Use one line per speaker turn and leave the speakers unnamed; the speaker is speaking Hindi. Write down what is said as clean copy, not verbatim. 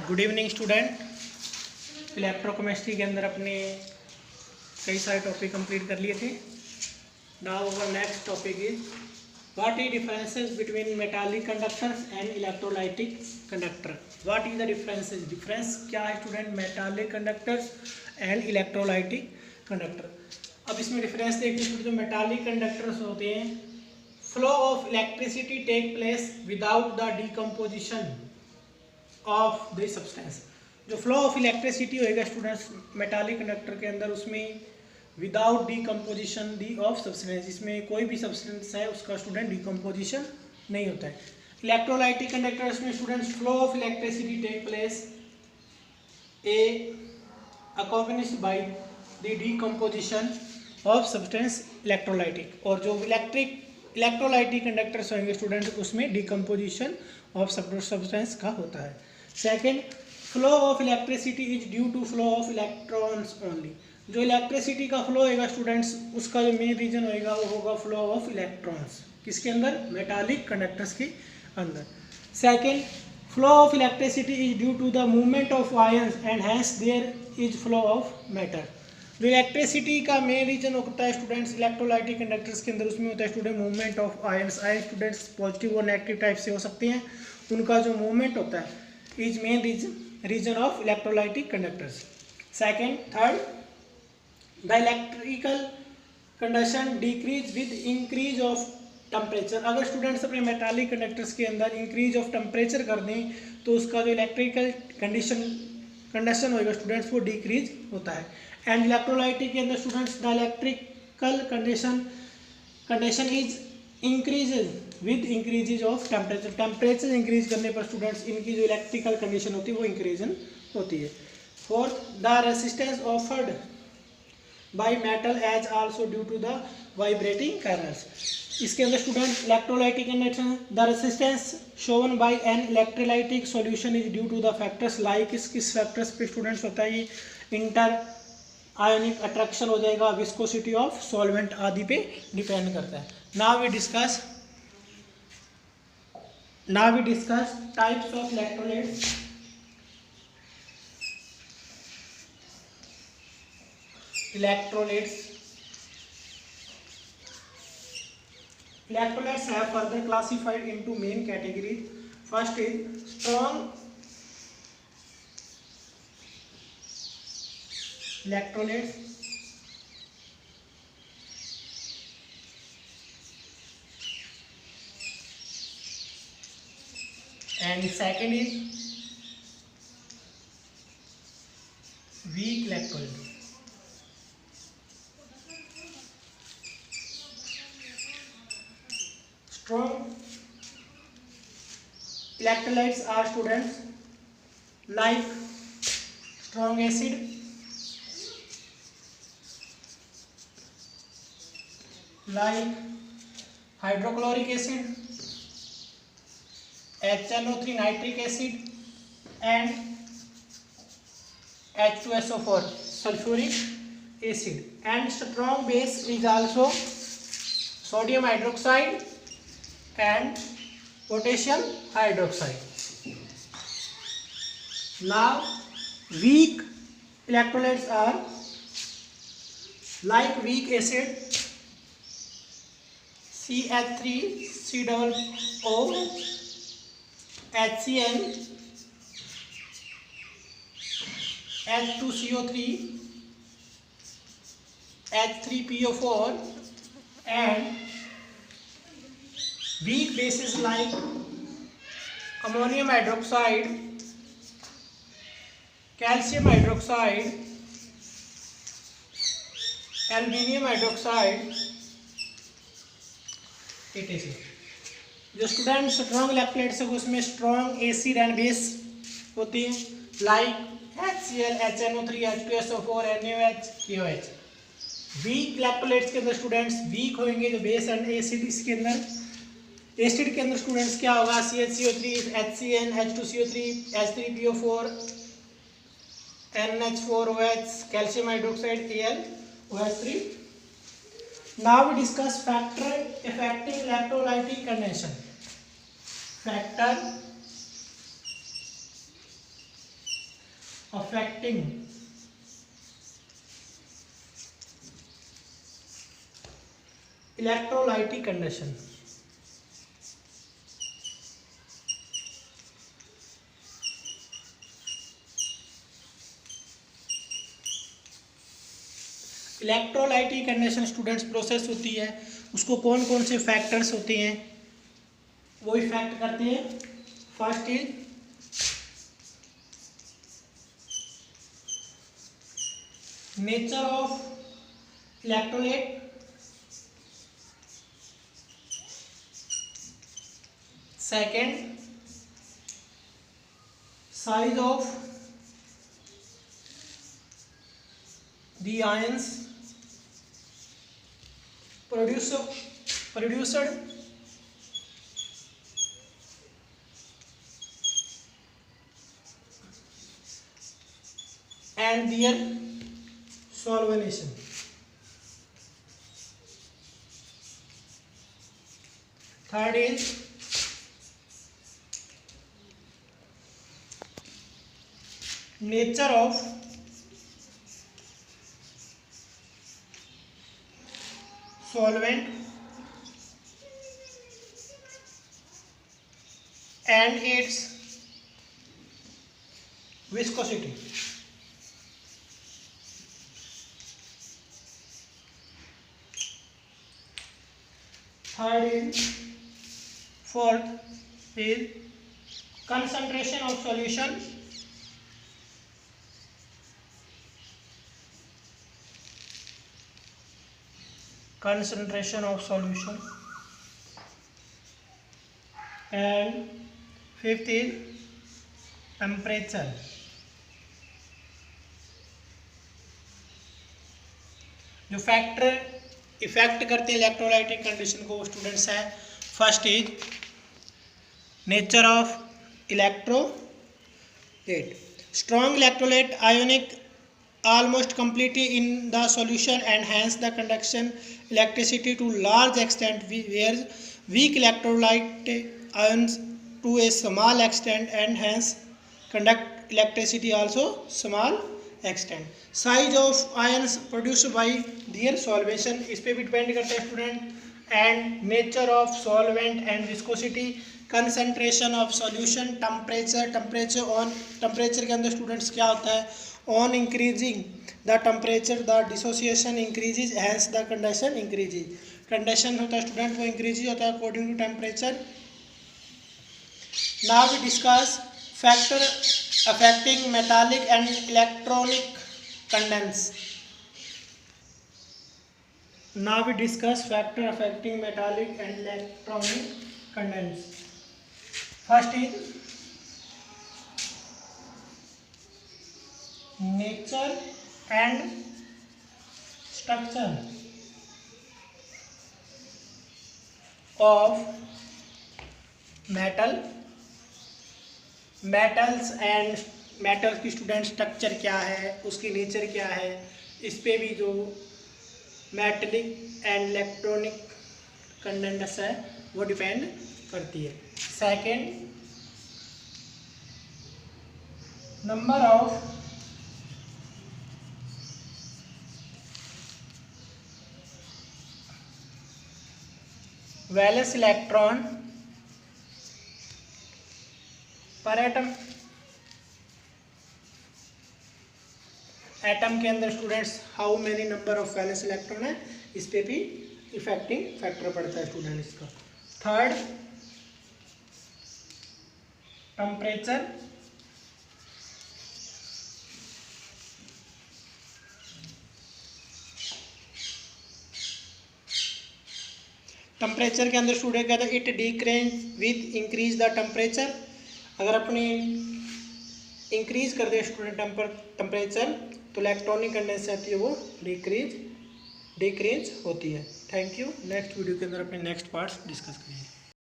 Good evening student. इलेक्ट्रोकेमिस्ट्री के अंदर अपने कई सारे टॉपिक कंप्लीट कर लिए थे। Now our next topic is what is differences between metallic conductors and electrolytic conductor. What is the differences, difference क्या है student metallic conductors and electrolytic conductor. अब इसमें डिफरेंस देखते हैं। जो मेटालिक कंडक्टर्स होते हैं, flow of electricity take place without the decomposition of the substance. जो फ्लो ऑफ इलेक्ट्रिसिटी होएगा स्टूडेंट्स मेटालिक कंडक्टर के अंदर, उसमें without decomposition the of substance, इसमें कोई भी सब्सटेंस है उसका स्टूडेंट डीकम्पोजिशन नहीं होता है। इलेक्ट्रोलाइटिक कंडक्टर्स में students flow of electricity take place a accompanied by the decomposition of substance electrolytic. और जो इलेक्ट्रोलाइटिक कंडक्टर्स होंगे स्टूडेंट्स, उसमें डीकम्पोजिशन ऑफ सब्सटेंस का होता है। Second, flow of electricity is due to flow of electrons only. जो इलेक्ट्रिसिटी का फ्लो होएगा स्टूडेंट्स, उसका जो मेन रीजन होएगा वो होगा फ्लो ऑफ इलेक्ट्रॉन्स। किसके अंदर? मेटालिक कंडक्टर्स के अंदर। Second, flow of electricity is due to the movement of ions and hence there is flow of matter. जो इलेक्ट्रिसिटी का मेन रीजन होता है स्टूडेंट्स इलेक्ट्रोलाइटिक कंडक्टर्स के अंदर, उसमें होता है student movement of ions. Ion students positive और नेगेटिव टाइप से हो सकते हैं, उनका जो मूवमेंट होता है is main reason of electrolytic conductors. Second, third, the electrical conduction decrease with increase of temperature. अगर स्टूडेंट्स अपने मेटालिक कंडक्टर्स के अंदर इंक्रीज ऑफ टेम्परेचर कर दें तो उसका जो इलेक्ट्रिकल कंडक्शन होगा स्टूडेंट्स वो डिक्रीज होता है। एंड इलेक्ट्रोलाइटिक के अंदर students the electrical condition is increases with increases of temperature. Temperature increase करने पर स्टूडेंट्स इनकी जो इलेक्ट्रिकल कंडीशन होती है वो इंक्रीजन होती है। Fourth, the resistance offered by metal is also due to the vibrating kernels. इसके अंदर student electrolytic conduction the resistance shown by an electrolytic solution is due to the factors like किस फैक्टर्स पे स्टूडेंट्स होता है ये इंटर आयोनिक अट्रैक्शन हो जाएगा, विस्कोसिटी ऑफ सॉल्वेंट आदि पे डिपेंड करता है। Now we discuss types of electrolytes. Electrolytes have further classified into main categories. First is strong electrolytes, and second is weak electrolytes. Strong electrolytes are students like strong acid, like hydrochloric acid, HNO3 nitric acid, and H2SO4 sulfuric acid. And strong base is also sodium hydroxide and potassium hydroxide. Now weak electrolytes are like weak acid CH3COO, HCl, H2CO3, H3PO4, and weak bases like ammonium hydroxide, calcium hydroxide, aluminium hydroxide, etc. जो स्टूडेंट स्ट्रॉन्ग इलेक्ट्रोलाइट्स है उसमें स्ट्रॉन्ग एसिड एंड बेस होती है like HCl, HNO3, H2SO4, NaOH, KOH। Weak electrolytes के अंदर स्टूडेंट्स वीक होंगे जो बेस एंड एसिड। इसके अंदर एसिड के अंदर स्टूडेंट्स क्या होगा? CHCO3, HCl, H2CO3, H3PO4, NH4OH, calcium hydroxide, AlOH3। Now we discuss factor affecting electrolytic condition. Factor affecting electrolytic condition. Electrolytic condition students process होती है, उसको कौन कौन से फैक्टर्स होते हैं वो इफेक्ट करते हैं. First is nature of electrolyte, second size of the ions produced and their solvenation. Third is nature of solvent and its viscosity. Fourth is concentration of solution, and fifth is temperature. जो फैक्टर इफेक्ट करते हैं इलेक्ट्रोलाइटिक कंडीशन को स्टूडेंट्स है, first is nature of electrolyte. Strong electrolyte ionic almost completely in the solution and hence the conduction electricity to large extent, whereas weak electrolyte ions to a small extent and hence conduct electricity also small extent. Size of ions produced by their solvation, इस पे भी डिपेंड करता है student. And nature of solvent and viscosity, concentration of solution, temperature के अंदर स्टूडेंट्स क्या होता है, on increasing the temperature the dissociation increases, hence the conduction increases. conduction होता है स्टूडेंट वो increases होता है according to temperature. now we discuss factor affecting metallic and electronic condense. now we discuss factor affecting metallic and electronic condense. first is nature and structure of metals and metals की स्टूडेंट स्ट्रक्चर क्या है, उसकी नेचर क्या है, इस पे भी जो मेटलिक एंड इलेक्ट्रॉनिक कंडेंस है वो डिपेंड करती है. Second, number of valence electron पर एटम. एटम के अंदर students how many number of valence electron है, इस पे भी इफेक्टिंग फैक्टर पड़ता है स्टूडेंट इसका. Third, temperature. टेम्परेचर के अंदर स्टूडेंट कहता है it decrease with increase the temperature. अगर अपनी इंक्रीज कर दे स्टूडेंट टेम्परेचर तो इलेक्ट्रॉनिक कंडेंस आती है वो डिक्रीज होती है. Thank you. नेक्स्ट वीडियो के अंदर अपने नेक्स्ट पार्ट्स डिस्कस करेंगे.